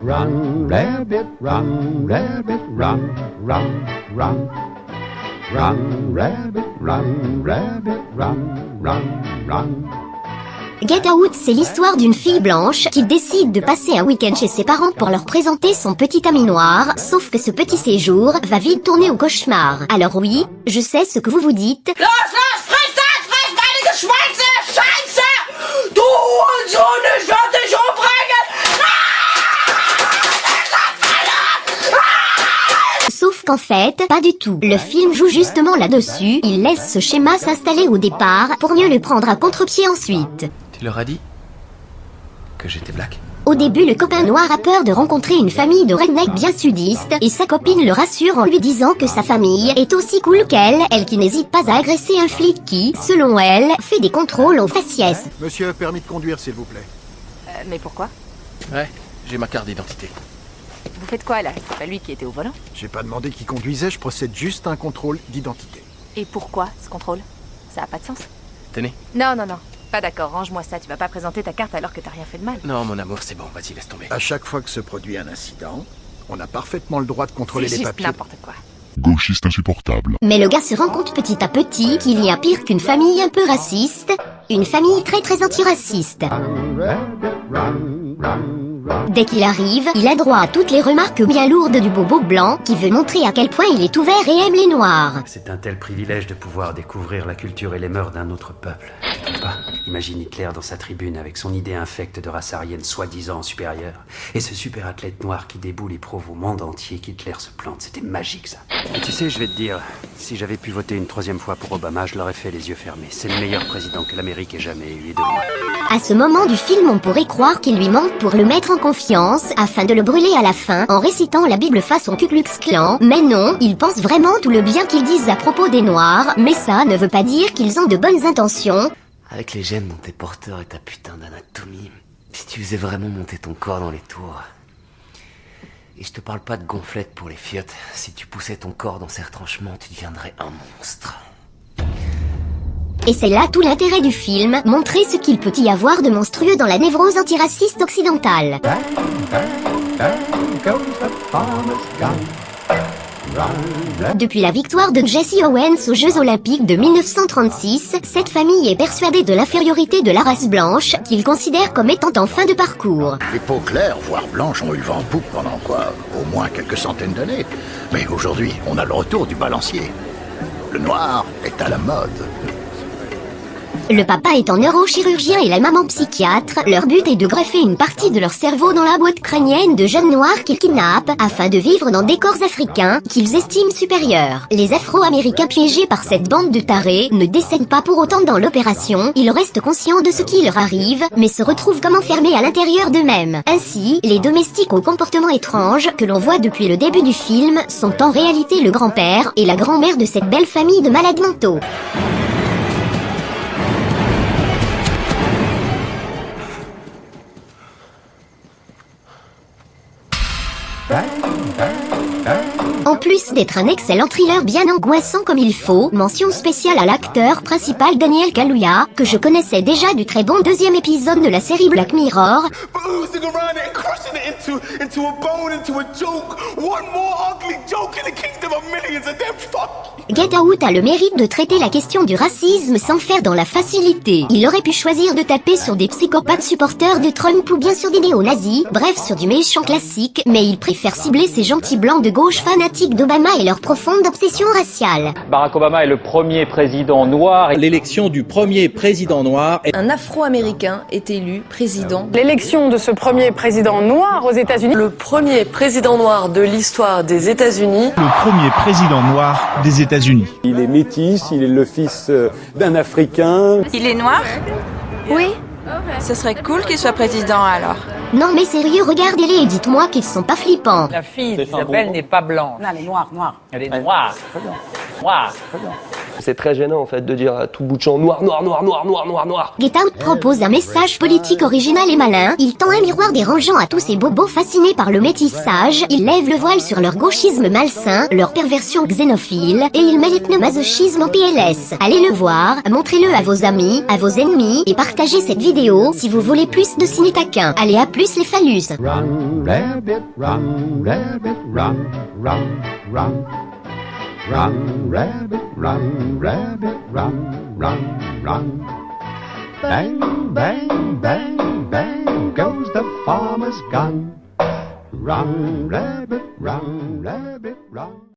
Run, rabbit, run, rabbit, run, run, run. Run, rabbit, run, rabbit, run, run, run. Get Out, c'est l'histoire d'une fille blanche qui décide de passer un week-end chez ses parents pour leur présenter son petit ami noir, sauf que ce petit séjour va vite tourner au cauchemar. Alors oui, je sais ce que vous vous dites. Los, los, friss das, friss meine Geschwänze, Scheiße! Du und so ne Schottisch umbringen! Sauf qu'en fait, pas du tout. Le film joue justement là-dessus, il laisse ce schéma s'installer au départ pour mieux le prendre à contre-pied ensuite. Tu leur as dit que j'étais black? Au début, le copain noir a peur de rencontrer une famille de rednecks bien sudistes, et sa copine le rassure en lui disant que sa famille est aussi cool qu'elle, elle qui n'hésite pas à agresser un flic qui, selon elle, fait des contrôles au faciès. Monsieur, permis de conduire, s'il vous plaît. Mais pourquoi? Ouais, j'ai ma carte d'identité. Vous faites quoi là? C'est pas lui qui était au volant? J'ai pas demandé qui conduisait, je procède juste à un contrôle d'identité. Et pourquoi ce contrôle? Ça a pas de sens. Tenez. Non, non, non. Pas d'accord, range-moi ça, tu vas pas présenter ta carte alors que t'as rien fait de mal. Non, mon amour, c'est bon, vas-y, laisse tomber. À chaque fois que se produit un incident, on a parfaitement le droit de contrôler C'est les juste papiers. n'importe quoi. Gauchiste insupportable. Mais le gars se rend compte petit à petit qu'il y a pire qu'une famille un peu raciste, une famille très très antiraciste. Run, rabbit, run, run, run. Dès qu'il arrive, il a droit à toutes les remarques bien lourdes du bobo blanc qui veut montrer à quel point il est ouvert et aime les noirs. C'est un tel privilège de pouvoir découvrir la culture et les mœurs d'un autre peuple. Tu trouves pas? Imagine Hitler dans sa tribune avec son idée infecte de race aryenne soi-disant supérieure. Et ce super athlète noir qui déboule et prouve au monde entier qu'Hitler se plante. C'était magique ça. Et tu sais, je vais te dire, si j'avais pu voter une troisième fois pour Obama, je l'aurais fait les yeux fermés. C'est le meilleur président que l'Amérique ait jamais eu et de loin. À ce moment du film, on pourrait croire qu'il lui manque pour le mettre en confiance, afin de le brûler à la fin, en récitant la Bible façon Ku Klux Klan. Mais non, il pense vraiment tout le bien qu'ils disent à propos des Noirs, mais ça ne veut pas dire qu'ils ont de bonnes intentions. Avec les gènes dont t'es porteur et ta putain d'anatomie, si tu faisais vraiment monter ton corps dans les tours... Et je te parle pas de gonflette pour les fiottes, si tu poussais ton corps dans ces retranchements, tu deviendrais un monstre. Et c'est là tout l'intérêt du film, montrer ce qu'il peut y avoir de monstrueux dans la névrose antiraciste occidentale. Bang, bang, bang goes the farmer's gun. Run, rabbit. Depuis la victoire de Jesse Owens aux Jeux Olympiques de 1936, cette famille est persuadée de l'infériorité de la race blanche, qu'ils considèrent comme étant en fin de parcours. Les peaux claires, voire blanches, ont eu le vent en poupe pendant quoi? Au moins quelques centaines d'années. Mais aujourd'hui, on a le retour du balancier. Le noir est à la mode. Le papa étant neurochirurgien et la maman psychiatre, leur but est de greffer une partie de leur cerveau dans la boîte crânienne de jeunes noirs qu'ils kidnappent, afin de vivre dans des corps africains qu'ils estiment supérieurs. Les Afro-Américains piégés par cette bande de tarés ne décèdent pas pour autant dans l'opération, ils restent conscients de ce qui leur arrive, mais se retrouvent comme enfermés à l'intérieur d'eux-mêmes. Ainsi, les domestiques au comportement étrange, que l'on voit depuis le début du film, sont en réalité le grand-père et la grand-mère de cette belle famille de malades mentaux. Bang, bang, bang. En plus d'être un excellent thriller bien angoissant comme il faut, mention spéciale à l'acteur principal Daniel Kaluuya, que je connaissais déjà du très bon deuxième épisode de la série Black Mirror. Boozing around it and crushing it into a bone, into a joke. One more ugly joke in the kingdom of millions of them. Fuck. Get Out a le mérite de traiter la question du racisme sans faire dans la facilité. Il aurait pu choisir de taper sur des psychopathes supporters de Trump ou bien sur des néo-nazis, bref sur du méchant classique, mais il préfère cibler ces gentils blancs de gauche fanatiques d'Obama et leur profonde obsession raciale. Barack Obama est le premier président noir. L'élection du premier président noir. Un Afro-Américain est élu président. L'élection de ce premier président noir aux États-Unis. Le premier président noir de l'histoire des États-Unis. Le premier président noir des États-Unis. Il est métis, il est le fils d'un Africain. Il est noir? Oui. Ce serait cool qu'il soit président alors. Non mais sérieux, regardez-les et dites-moi qu'ils sont pas flippants. La fille d'Isabelle n'est pas blanche. Non, elle est noire, noire. Elle est noire. Noire. C'est très gênant en fait de dire à tout bout de champ noir, noir, noir, noir, noir, noir, noir. Get Out propose un message politique original et malin. Il tend un miroir dérangeant à tous ces bobos fascinés par le métissage. Il lève le voile sur leur gauchisme malsain, leur perversion xénophile, et il met l'ethnomasochisme en PLS. Allez le voir, montrez-le à vos amis, à vos ennemis, et partagez cette vidéo si vous voulez plus de ciné taquin. Allez, à plus les phallus. Run, rabbit, run, rabbit, run, run, run. Run, rabbit, run, rabbit, run, run, run. Bang, bang, bang, bang goes the farmer's gun. Run, rabbit, run, rabbit, run.